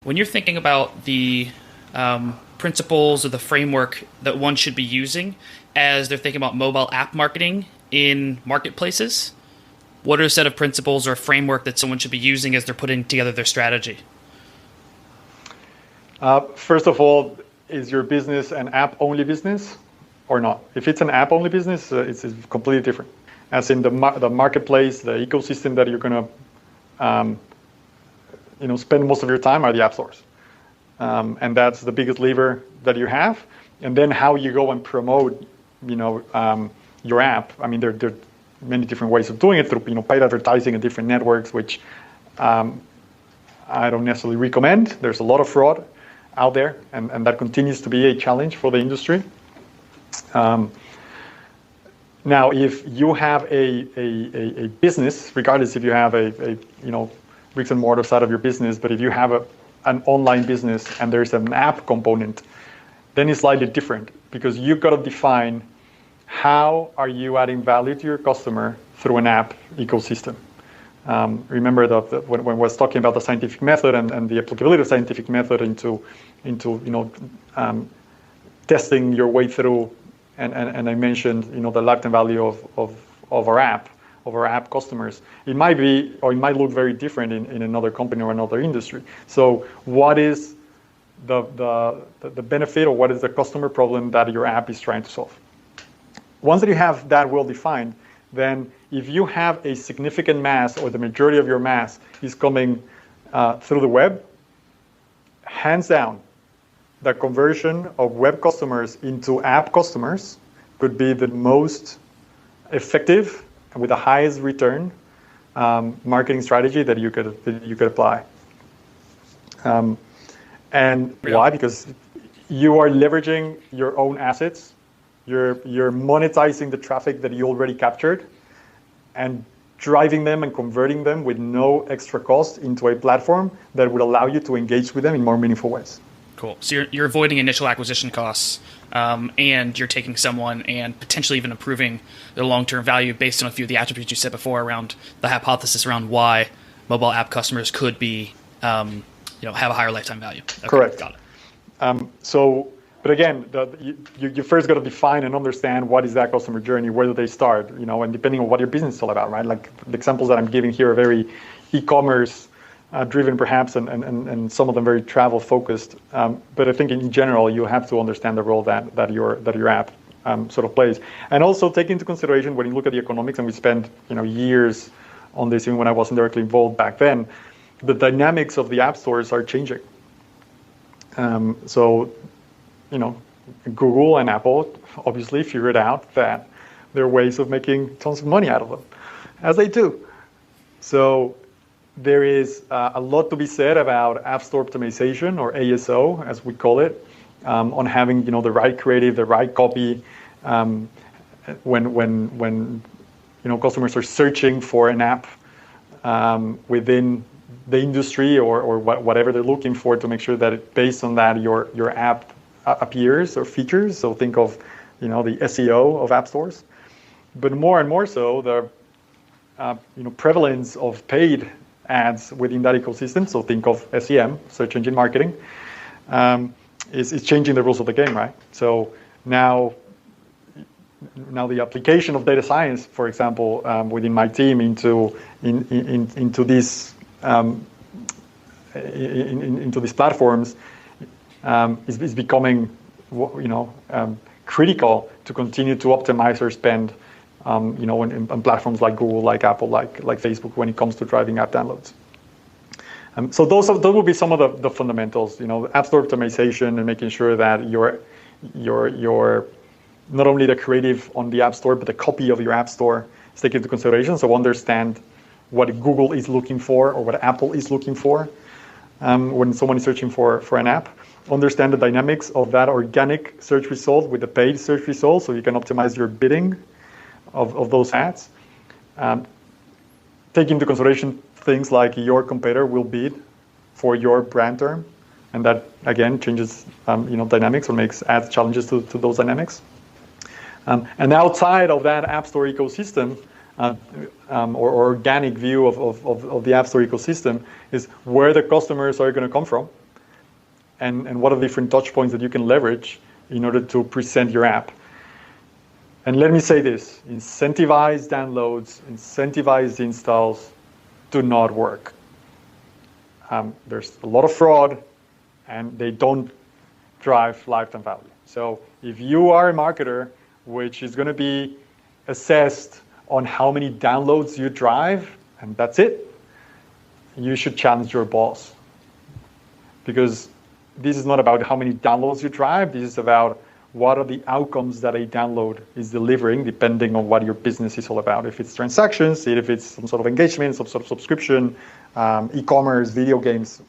When you're thinking about the principles or the framework that one should be using as they're thinking about mobile app marketing in marketplaces, what are a set of principles or framework that someone should be using as they're putting together their strategy? First of all, is your business an app-only business or not? If it's an app-only business, it's completely different. As in the marketplace, the ecosystem that you're going to spend most of your time are the app stores. And that's the biggest lever that you have. And then how you go and promote, your app. I mean, there are many different ways of doing it through, paid advertising and different networks, which I don't necessarily recommend. There's a lot of fraud out there, and that continues to be a challenge for the industry. Now, if you have a business, regardless if you have a bricks and mortar side of your business, but if you have an online business and there's an app component, then it's slightly different because you've got to define how are you adding value to your customer through an app ecosystem. Remember that when I was talking about the scientific method and the applicability of scientific method into testing your way through, and I mentioned the lifetime value of our app customers. It might be, or it might look very different in another company or another industry. So what is the benefit, or what is the customer problem that your app is trying to solve? Once that you have that well defined, then if you have a significant mass, or the majority of your mass is coming through the web, hands down, the conversion of web customers into app customers could be the most effective and with the highest return marketing strategy that you could apply. And why? Because you are leveraging your own assets. You're monetizing the traffic that you already captured and driving them and converting them with no extra cost into a platform that would allow you to engage with them in more meaningful ways. Cool. So you're avoiding initial acquisition costs, and you're taking someone and potentially even improving their long-term value based on a few of the attributes you said before around the hypothesis around why mobile app customers could be, have a higher lifetime value. Okay, correct. Got it. But again, you first got to define and understand what is that customer journey, where do they start, and depending on what your business is all about, right? Like the examples that I'm giving here are very e-commerce driven perhaps, and some of them very travel focused. But I think in general, you have to understand the role that your app sort of plays. And also take into consideration when you look at the economics, and we spent years on this, even when I wasn't directly involved back then, the dynamics of the app stores are changing. Google and Apple obviously figured out that there are ways of making tons of money out of them, as they do. So there is a lot to be said about App Store optimization, or ASO, as we call it, on having the right creative, the right copy. When customers are searching for an app within the industry or whatever they're looking for, to make sure that based on that your app appears or features. So think of the SEO of app stores, but more and more so the prevalence of paid ads within that ecosystem. So think of SEM, search engine marketing, is changing the rules of the game, right? So now the application of data science, for example, within my team into these into these platforms is becoming critical to continue to optimize our spend on platforms like Google, like Apple, like Facebook, when it comes to driving app downloads. So those will be some of the fundamentals, App Store optimization, and making sure that your not only the creative on the App Store, but the copy of your App Store is taken into consideration. So understand what Google is looking for or what Apple is looking for when someone is searching for an app. Understand the dynamics of that organic search result with the paid search result, so you can optimize your bidding of those ads. Take into consideration things like your competitor will bid for your brand term, and that again changes dynamics or makes ads challenges to those dynamics. And outside of that App Store ecosystem, or organic view of the App Store ecosystem, is where the customers are going to come from. and what are the different touch points that you can leverage in order to present your app. And let me say this, incentivized downloads, incentivized installs do not work. There's a lot of fraud, and they don't drive lifetime value. So if you are a marketer, which is going to be assessed on how many downloads you drive, and that's it, you should challenge your boss. Because this is not about how many downloads you drive, this is about what are the outcomes that a download is delivering, depending on what your business is all about. If it's transactions, if it's some sort of engagement, some sort of subscription, e-commerce, video games,